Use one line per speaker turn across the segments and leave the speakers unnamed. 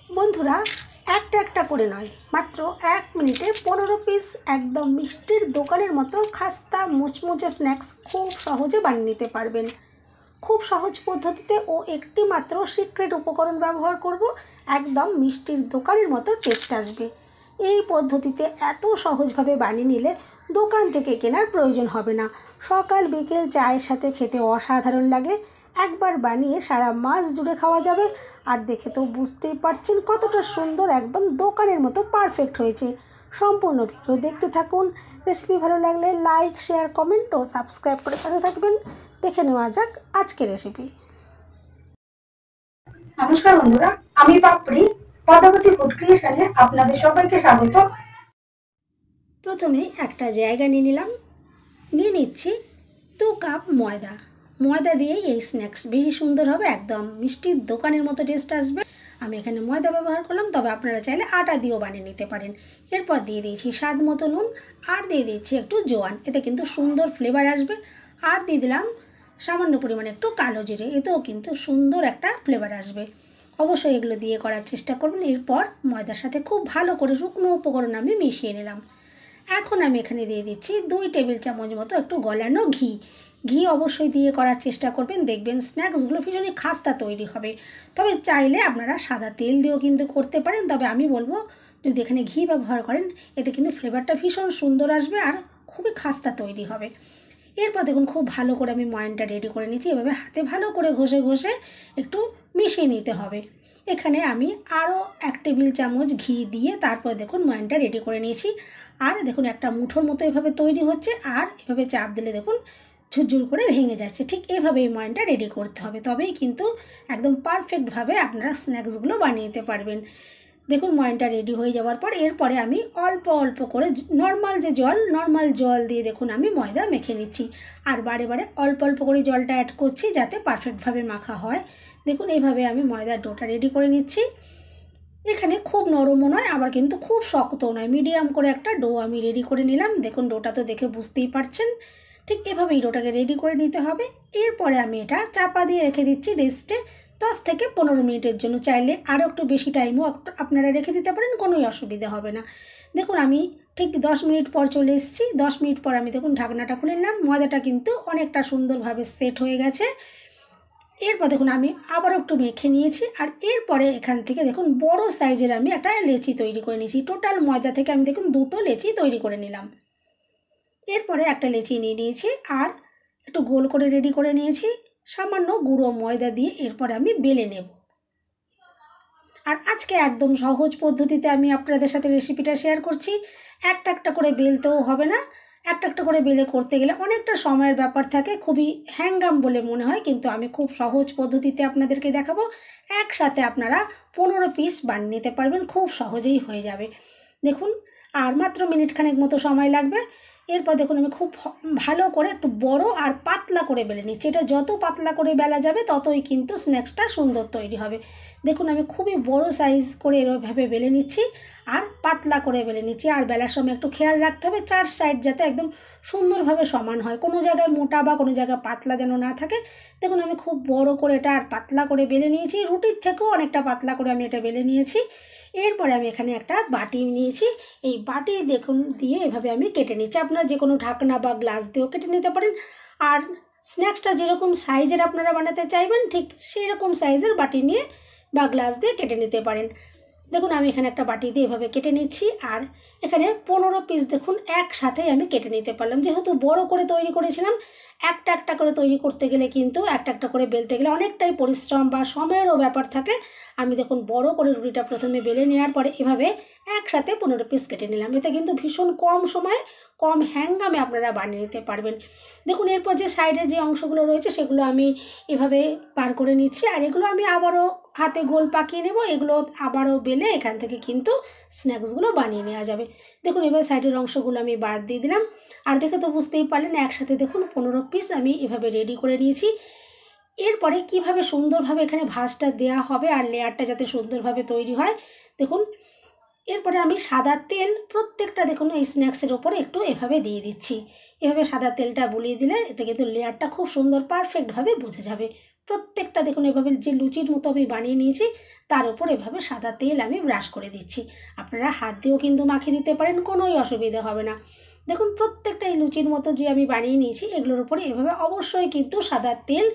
বন্ধুরা, একটা একটা করে নয়, মাত্র 1 মিনিটে 15 পিস একদম মিষ্টির দোকানের মতো খাস্তা মুচমুচে স্ন্যাক্স খুব সহজে বানিয়ে নিতে পারবেন। খুব সহজ পদ্ধতিতে ও একটি মাত্র সিক্রেট উপকরণ ব্যবহার করব, একদম মিষ্টির দোকানের মতো টেস্ট আসবে। এই পদ্ধতিতে এত সহজভাবে বানিয়ে নিলে দোকান থেকে কেনার প্রয়োজন হবে না। সকাল বিকেল চায়ের সাথে খেতে অসাধারণ লাগে। একবার বানিয়ে সারা মাস জুড়ে খাওয়া যাবে। আর দেখে তো বুঝতেই পারছেন কতটা সুন্দর, একদম দোকানের মতো পারফেক্ট হয়েছে। সম্পূর্ণ ভিডিও দেখতে থাকুন। রেসিপি ভালো লাগলে লাইক, শেয়ার, কমেন্ট ও সাবস্ক্রাইব করে পাশে থাকবেন। দেখে নেওয়া যাক আজকের রেসিপি।
নমস্কার বন্ধুরা, আমি পাপড়ি পদ্মাবতী ফুড ক্রিয়েশনে আপনাদের সবাইকে স্বাগত।
প্রথমে একটা জায়গা নিয়ে নিচ্ছি 2 কাপ ময়দা। ময়দা দিয়েই এই স্ন্যাক্স বেশি সুন্দর হবে, একদম মিষ্টির দোকানের মতো টেস্ট আসবে। আমি এখানে ময়দা ব্যবহার করলাম, তবে আপনারা চাইলে আটা দিয়েও বানিয়ে নিতে পারেন। এরপর দিয়ে দিয়েছি স্বাদ মতো নুন, আর দিয়ে দিচ্ছি একটু জোয়ান, এতে কিন্তু সুন্দর ফ্লেভার আসবে। আর দিয়ে দিলাম সামান্য পরিমাণে একটু কালো জিরে, এতেও কিন্তু সুন্দর একটা ফ্লেভার আসবে। অবশ্যই এগুলো দিয়ে করার চেষ্টা করবেন। এরপর ময়দার সাথে খুব ভালো করে শুকনো উপকরণ আমি মিশিয়ে নিলাম। এখন আমি এখানে দিয়ে দিচ্ছি 2 টেবিল চামচ মতো একটু গলানো ঘি। ঘি অবশ্যই দিয়ে করার চেষ্টা করবেন, দেখবেন স্ন্যাক্সগুলো ভীষণই খাস্তা তৈরি হবে। তবে চাইলে আপনারা সাদা তেল দিয়েও কিন্তু করতে পারেন, তবে আমি বলবো যদি এখানে ঘি ব্যবহার করেন এতে কিন্তু ফ্লেভারটা ভীষণ সুন্দর আসবে আর খুবই খাস্তা তৈরি হবে। এরপর দেখুন খুব ভালো করে আমি ময়ানটা রেডি করে নিচ্ছি। এভাবে হাতে ভালো করে ঘষে ঘষে একটু মিশিয়ে নিতে হবে। এখানে আমি আরও 1 টেবিল চামচ ঘি দিয়ে তারপর দেখুন ময়ানটা রেডি করে নিয়েছি। আর দেখুন একটা মুঠোর মতো এভাবে তৈরি হচ্ছে, আর এভাবে চাপ দিলে দেখুন ঝুরঝুর করে ভেঙে যাচ্ছে। ঠিক এভাবে এই ময়ানটা রেডি করতে হবে, তবেই কিন্তু একদম পারফেক্টভাবে আপনারা স্ন্যাক্সগুলো বানিয়ে নিতে পারবেন। দেখুন ময়ানটা রেডি হয়ে যাওয়ার পর এরপরে আমি অল্প অল্প করে নর্মাল জল দিয়ে দেখুন আমি ময়দা মেখে নিচ্ছি। আর বারে বারে অল্প অল্প করে জলটা অ্যাড করছি যাতে পারফেক্টভাবে মাখা হয়। দেখুন এইভাবে আমি ময়দার ডোটা রেডি করে নিচ্ছি। এখানে খুব নরমও নয়, আবার কিন্তু খুব শক্তও নয়, মিডিয়াম করে একটা ডো আমি রেডি করে নিলাম। দেখুন ডোটা তো দেখে বুঝতেই পারছেন, ঠিক এভাবেই ডোটাকে রেডি করে নিতে হবে। এরপরে আমি এটা চাপা দিয়ে রেখে দিচ্ছি রেস্টে 10 থেকে 15 মিনিটের জন্য। চাইলে আরও একটু বেশি টাইমও আপনারা রেখে দিতে পারেন, কোনোই অসুবিধা হবে না। দেখুন আমি ঠিক 10 মিনিট পর চলে এসেছি। 10 মিনিট পর আমি দেখুন ঢাকনাটা খুলে নিলাম। ময়দাটা কিন্তু অনেকটা সুন্দরভাবে সেট হয়ে গেছে। এরপর দেখুন আমি আবারও একটু মেখে নিয়েছি। আর এরপরে এখান থেকে দেখুন বড় সাইজের আমি একটা লেচি তৈরি করে নিয়েছি। টোটাল ময়দা থেকে আমি দেখুন 2টো লেচি তৈরি করে নিলাম। এরপরে একটা লেচি নিয়ে নিয়েছি আর একটু গোল করে রেডি করে নিয়েছি সামান্য গুঁড়ো ময়দা দিয়ে। এরপরে আমি বেলে নেব। আর আজকে একদম সহজ পদ্ধতিতে আমি আপনাদের সাথে রেসিপিটা শেয়ার করছি। একটা একটা করে বেলতেও হবে না। একটা একটা করে বেলে করতে গেলে অনেকটা সময়ের ব্যাপার থাকে, খুবই হ্যাঙ্গাম বলে মনে হয়, কিন্তু আমি খুব সহজ পদ্ধতিতে আপনাদেরকে দেখাবো। একসাথে আপনারা 15 পিস বানিয়ে নিতে পারবেন, খুব সহজেই হয়ে যাবে। দেখুন আর মাত্র মিনিট খানেক মতো সময় লাগবে। এরপর দেখুন আমি খুব ভালো করে একটু বড় আর পাতলা করে বেলে নিচ্ছি। এটা যত পাতলা করে বেলা যাবে ততই কিন্তু স্ন্যাক্সটা সুন্দর তৈরি হবে। দেখুন আমি খুবই বড় সাইজ করে এভাবে বেলে নিচ্ছি আর পাতলা করে বেলে নিচ্ছি। আর বেলার সময় একটু খেয়াল রাখতে হবে 4 সাইড যাতে একদম সুন্দরভাবে সমান হয়, কোনো জায়গায় মোটা বা কোনো জায়গায় পাতলা যেন না থাকে। দেখুন আমি খুব বড় করে এটা আর পাতলা করে বেলে নিয়েছি, রুটির থেকেও অনেকটা পাতলা করে আমি এটা বেলে নিয়েছি। এরপরে আমি এখানে একটা বাটি নিয়েছি। এই বাটি দেখুন দিয়ে এভাবে আমি কেটে নিচ্ছি। আপনারা যে কোনো ঢাকনা বা গ্লাস দিয়েও কেটে নিতে পারেন। আর স্ন্যাক্সটা যেরকম সাইজের আপনারা বানাতে চাইবেন ঠিক সেই রকম সাইজের বাটি নিয়ে বা গ্লাস দিয়ে কেটে নিতে পারেন। দেখুন আমি এখানে একটা বাটি দিয়ে এভাবে কেটে নিচ্ছি। আর এখানে 15 পিস দেখুন একসাথেই আমি কেটে নিতে পারলাম। যেহেতু বড় করে তৈরি করেছিলাম, একটা একটা করে তৈরি করতে গেলে কিন্তু একটা একটা করে বেলতে গেলে অনেকটাই পরিশ্রম বা সময়েরও ব্যাপার থাকে। আমি দেখুন বড় করে রুটিটা প্রথমে বেলে নেওয়ার পরে এভাবে একসাথে 15 পিস কেটে নিলাম। এতে কিন্তু ভীষণ কম সময়ে কম হ্যাঙ্গামে আপনারা বানিয়ে নিতে পারবেন। দেখুন এরপর যে সাইডের যে অংশগুলো রয়েছে সেগুলো আমি এভাবে পার করে নিচ্ছি। আর এগুলো আমি আবারও হাতে গোল পাকিয়ে নেব। এগুলো আবারও বেলে এখান থেকে কিন্তু স্ন্যাক্সগুলো বানিয়ে নেওয়া যাবে। দেখুন এবার সাইডের অংশগুলো আমি বাদ দিয়ে দিলাম। আর দেখে তো বুঝতেই পারলেন একসাথে দেখুন 15 পিস আমি এভাবে রেডি করে নিয়েছি। এরপরে কিভাবে সুন্দরভাবে এখানে ভাঁজটা দেওয়া হবে আর লেয়ারটা যাতে সুন্দরভাবে তৈরি হয় দেখুন। এরপরে আমি সাদা তেল প্রত্যেকটা দেখুন এই স্ন্যাক্সের ওপরে একটু এভাবে দিয়ে দিচ্ছি। এভাবে সাদা তেলটা বুলিয়ে দিলে এতে কিন্তু লেয়ারটা খুব সুন্দর পারফেক্টভাবে বুঝে যাবে। প্রত্যেকটা দেখুন এভাবে যে লুচির মতো আমি বানিয়ে নিয়েছি তার উপর এভাবে সাদা তেল আমি ব্রাশ করে দিচ্ছি। আপনারা হাত দিয়েও কিন্তু মাখিয়ে দিতে পারেন, কোনোই অসুবিধা হবে না। দেখুন প্রত্যেকটা এই লুচির মতো যে আমি বানিয়ে নিয়েছি এগুলোর উপরে এভাবে অবশ্যই কিন্তু সাদা তেল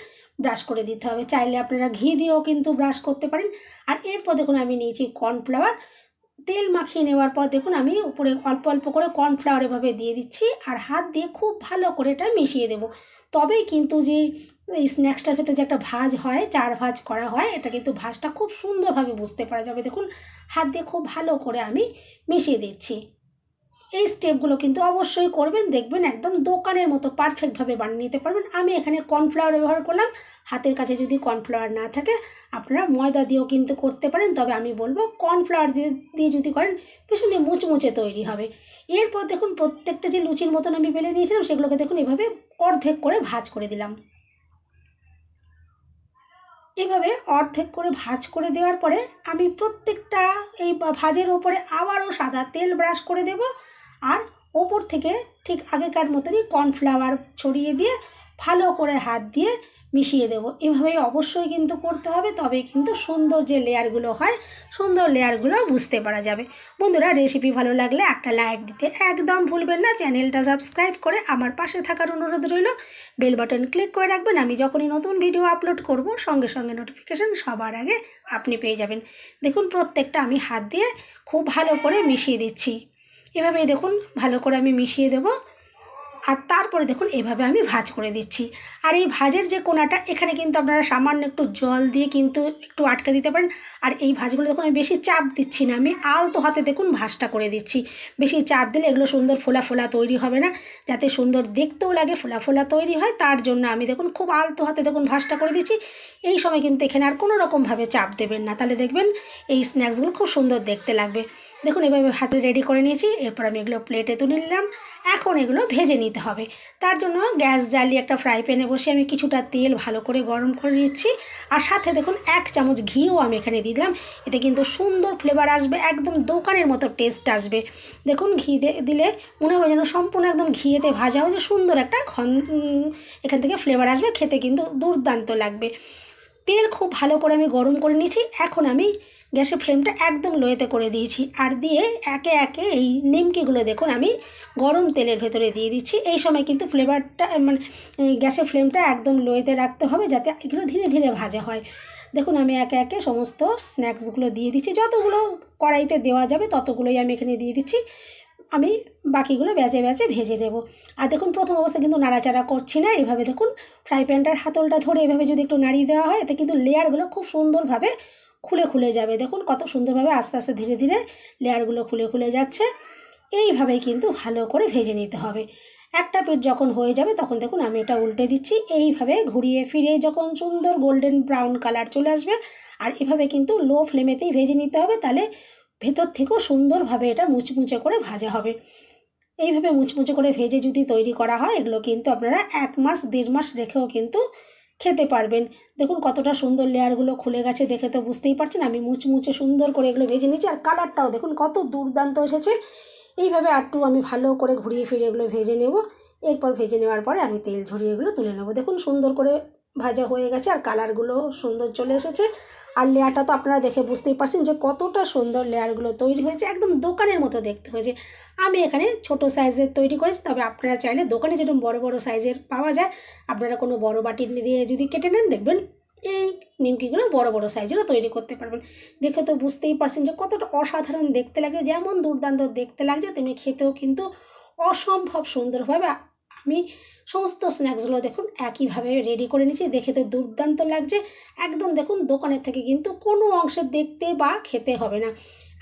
ব্রাশ করে দিতে হবে। চাইলে আপনারা ঘি দিয়েও কিন্তু ব্রাশ করতে পারেন। আর এরপর দেখুন আমি নিয়েছি কর্নফ্লাওয়ার। তেল মাখিয়ে নেওয়ার পর দেখুন আমি উপরে অল্প অল্প করে কর্নফ্লাওয়ার এভাবে দিয়ে দিচ্ছি আর হাত দিয়ে খুব ভালো করে এটা মিশিয়ে দেবো। তবেই কিন্তু যে এই স্ন্যাক্সটার ভেতরে যে একটা ভাঁজ হয়, চার ভাঁজ করা হয়, এটা কিন্তু ভাঁজটা খুব সুন্দরভাবে বুঝতে পারা যাবে। দেখুন হাত দিয়ে খুব ভালো করে আমি মিশিয়ে দিচ্ছি। এই স্টেপগুলো কিন্তু অবশ্যই করবেন, দেখবেন একদম দোকানের মতো পারফেক্টভাবে বানিয়ে নিতে পারবেন। আমি এখানে কর্নফ্লাওয়ার ব্যবহার করলাম। হাতের কাছে যদি কর্নফ্লাওয়ার না থাকে আপনারা ময়দা দিয়েও কিন্তু করতে পারেন, তবে আমি বলবো কর্নফ্লাওয়ার দিয়ে যদি করেন ভীষণই মুচমুচে তৈরি হবে। এরপর দেখুন প্রত্যেকটা যে লুচির মতন আমি বেলে নিয়েছিলাম সেগুলোকে দেখুন এভাবে অর্ধেক করে ভাঁজ করে দিলাম। এভাবে অর্ধেক করে ভাঁজ করে দেওয়ার পরে আমি প্রত্যেকটা এই ভাঁজের ওপরে আবারও সাদা তেল ব্রাশ করে দেব আর ওপর থেকে ঠিক আগেকার মতনই কর্নফ্লাওয়ার ছড়িয়ে দিয়ে ভালো করে হাত দিয়ে মিশিয়ে দেব। এভাবেই অবশ্যই কিন্তু করতে হবে, তবেই কিন্তু সুন্দর যে লেয়ারগুলো হয় সুন্দর লেয়ারগুলো বুঝতে পারা যাবে। বন্ধুরা রেসিপি ভালো লাগলে একটা লাইক দিতে একদম ভুলবেন না। চ্যানেলটা সাবস্ক্রাইব করে আমার পাশে থাকার অনুরোধ রইল। বেল বাটন ক্লিক করে রাখবেন, আমি যখনই নতুন ভিডিও আপলোড করব সঙ্গে সঙ্গে নোটিফিকেশান সবার আগে আপনি পেয়ে যাবেন। দেখুন প্রত্যেকটা আমি হাত দিয়ে খুব ভালো করে মিশিয়ে দিচ্ছি। এভাবেই দেখুন ভালো করে আমি মিশিয়ে দেব আর তারপরে দেখুন এভাবে আমি ভাঁজ করে দিচ্ছি। আর এই ভাঁজের যে কোণাটা এখানে কিন্তু আপনারা সামান্য একটু জল দিয়ে কিন্তু একটু আটকে দিতে পারেন। আর এই ভাঁজগুলো দেখুন আমি বেশি চাপ দিচ্ছি না, আমি আলতো হাতে দেখুন ভাঁজটা করে দিচ্ছি। বেশি চাপ দিলে এগুলো সুন্দর ফোলা ফোলা তৈরি হবে না, যাতে সুন্দর দেখতেও লাগে ফোলা ফোলা তৈরি হয়, তার জন্য আমি দেখুন খুব আলতো হাতে দেখুন ভাঁজটা করে দিচ্ছি। এই সময় কিন্তু এখানে আর কোনো রকমভাবে চাপ দেবেন না, তাহলে দেখবেন এই স্ন্যাক্সগুলো খুব সুন্দর দেখতে লাগবে। দেখুন এভাবে হাতে রেডি করে নিয়েছি। এরপর আমি এগুলো প্লেটে তুলে নিলাম। এখন এগুলো ভেজে নিতে হবে। তার জন্য গ্যাস জ্বালিয়ে একটা ফ্রাই প্যানে বসে আমি কিছুটা তেল ভালো করে গরম করে নিচ্ছি আর সাথে দেখুন 1 চামচ ঘিও আমি এখানে দিয়ে দিলাম। এতে কিন্তু সুন্দর ফ্লেভার আসবে, একদম দোকানের মতো টেস্ট আসবে। দেখুন ঘি দিলে মনে হবে যেন সম্পূর্ণ একদম ঘিয়েতে ভাজা হয়েছে, সুন্দর একটা এখান থেকে ফ্লেভার আসবে, খেতে কিন্তু দুর্দান্ত লাগবে। তেল খুব ভালো করে আমি গরম করে নিয়েছি। এখন আমি গ্যাসের ফ্লেমটা একদম লোয়েতে করে দিয়েছি আর দিয়ে একে একে এই নিমকিগুলো দেখুন আমি গরম তেলের ভেতরে দিয়ে দিচ্ছি। এই সময় কিন্তু ফ্লেভারটা মানে গ্যাসের ফ্লেমটা একদম লোয়েতে রাখতে হবে যাতে এগুলো ধীরে ধীরে ভাজা হয়। দেখুন আমি একে একে সমস্ত স্ন্যাক্সগুলো দিয়ে দিচ্ছি, যতগুলো কড়াইতে দেওয়া যাবে ততগুলোই আমি এখানে দিয়ে দিচ্ছি। আমি বাকিগুলো ব্যাচে ব্যাচে ভেজে নেব। আর দেখুন প্রথম অবস্থা কিন্তু নাড়াচাড়া করছি না, এভাবে দেখুন ফ্রাই প্যানটার হাতলটা ধরে এভাবে যদি একটু নাড়িয়ে দেওয়া হয় এতে কিন্তু লেয়ারগুলো খুব সুন্দরভাবে খুলে খুলে যাবে। দেখুন কত সুন্দরভাবে আস্তে আস্তে ধীরে ধীরে লেয়ারগুলো খুলে খুলে যাচ্ছে। এইভাবেই কিন্তু ভালো করে ভেজে নিতে হবে। একটা পিঠ যখন হয়ে যাবে তখন দেখুন আমি এটা উল্টে দিচ্ছি। এইভাবে ঘুরিয়ে ফিরে যখন সুন্দর গোল্ডেন ব্রাউন কালার চলে আসবে আর এভাবে কিন্তু লো ফ্লেমেতেই ভেজে নিতে হবে, তাহলে ভেতর থেকেও সুন্দরভাবে এটা মুচমুচে করে ভাজা হবে। এইভাবে মুচমুচে করে ভেজে যদি তৈরি করা হয় এগুলো কিন্তু আপনারা 1 মাস 1.5 মাস রেখেও কিন্তু খেতে পারবেন। দেখুন কতটা সুন্দর লেয়ারগুলো খুলে গেছে, দেখে তো বুঝতেই পারছেন আমি মুচমুচে সুন্দর করে এগুলো ভেজে নিচ্ছি। আর কালারটাও দেখুন কত দুর্দান্ত এসেছে। এইভাবে একটু আমি ভালো করে ঘুরিয়ে ফিরে এগুলো ভেজে নেব। এরপর ভেজে নেওয়ার পরে আমি তেল ঝরিয়ে এগুলো তুলে নেব। দেখুন সুন্দর করে ভাজা হয়ে গেছে আর কালারগুলো সুন্দর চলে এসেছে। আর লেয়ারটা তো আপনারা দেখে বুঝতেই পারছেন যে কতটা সুন্দর লেয়ারগুলো তৈরি হয়েছে, একদম দোকানের মতো দেখতে হয়েছে। আমি এখানে ছোট সাইজের তৈরি করেছি, তবে আপনারা চাইলে দোকানে যেরকম বড় বড় সাইজের পাওয়া যায় আপনারা কোনো বড় বাটির দিয়ে যদি কেটে নেন দেখবেন এই নিমকিগুলো বড় বড় সাইজেরও তৈরি করতে পারবেন। দেখে তো বুঝতেই পারছেন যে কতটা অসাধারণ দেখতে লাগছে, যেমন দুর্দান্ত দেখতে লাগছে তেমনি খেতেও কিন্তু অসম্ভব সুন্দরভাবে আমি সমস্ত স্ন্যাক্সগুলো দেখুন একইভাবে রেডি করে নিয়েছি। দেখে তো দুর্দান্ত লাগছে, একদম দেখুন দোকানের থেকে কিন্তু কোনো অংশে দেখতে বা খেতে হবে না।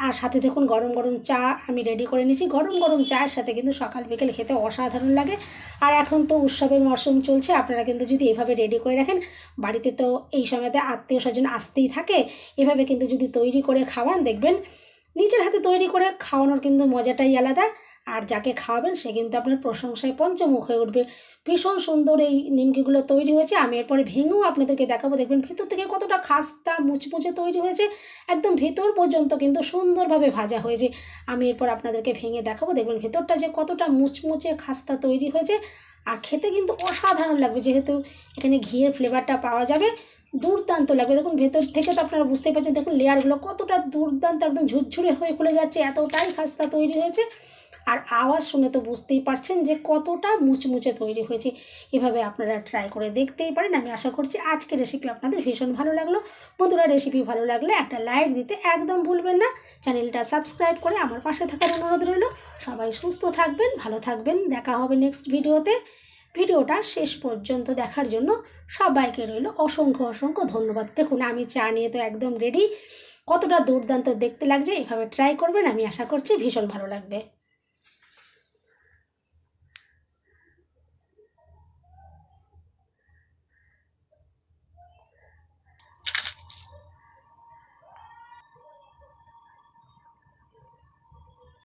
আর সাথে দেখুন গরম গরম চা আমি রেডি করে নিয়েছি। গরম গরম চায়ের সাথে কিন্তু সকাল বিকেল খেতে অসাধারণ লাগে। আর এখন তো উৎসবের মরশুম চলছে, আপনারা কিন্তু যদি এভাবে রেডি করে রাখেন, বাড়িতে তো এই সময়তে আত্মীয় স্বজন আসতেই থাকে, এভাবে কিন্তু যদি তৈরি করে খাওয়ান দেখবেন নিজের হাতে তৈরি করে খাওয়ানোর কিন্তু মজাটাই আলাদা। আর যাকে খাওয়াবেন সে কিন্তু আপনার প্রশংসায় পঞ্চমুখ হয়ে উঠবে। ভীষণ সুন্দর এই নিমকিগুলো তৈরি হয়েছে। আমি এরপরে ভেঙেও আপনাদেরকে দেখাবো, দেখবেন ভেতর থেকে কতটা খাস্তা মুচমুচে তৈরি হয়েছে, একদম ভেতর পর্যন্ত কিন্তু সুন্দরভাবে ভাজা হয়েছে। আমি এরপর আপনাদেরকে ভেঙে দেখাবো, দেখবেন ভেতরটা যে কতটা মুচমুচে খাস্তা তৈরি হয়েছে। আর খেতে কিন্তু অসাধারণ লাগবে, যেহেতু এখানে ঘিয়ের ফ্লেভারটা পাওয়া যাবে দুর্দান্ত লাগবে। দেখুন ভেতর থেকে তো আপনারা বুঝতেই পারছেন, দেখুন লেয়ারগুলো কতটা দুর্দান্ত, একদম ঝুরঝুরে হয়ে খুলে যাচ্ছে, এতটাই খাস্তা তৈরি হয়েছে। আর আওয়াজ শুনে তো বুঝতেই পারছেন যে কতটা মুচমুচে তৈরি হয়েছে। এভাবে আপনারা ট্রাই করে দেখতেই পারেন। আমি আশা করছি আজকের রেসিপি আপনাদের ভীষণ ভালো লাগলো। বন্ধুরা, রেসিপি ভালো লাগলে একটা লাইক দিতে একদম ভুলবেন না। চ্যানেলটা সাবস্ক্রাইব করে আমার পাশে থাকার অনুরোধ রইল। সবাই সুস্থ থাকবেন, ভালো থাকবেন। দেখা হবে নেক্সট ভিডিওতে। ভিডিওটা শেষ পর্যন্ত দেখার জন্য সবাইকে রইল অসংখ্য অসংখ্য ধন্যবাদ। দেখুন আমি চা নিয়ে তো একদম রেডি। কতটা দুর্দান্ত দেখতে লাগছে, এভাবে ট্রাই করবেন। আমি আশা করছি ভীষণ ভালো লাগবে।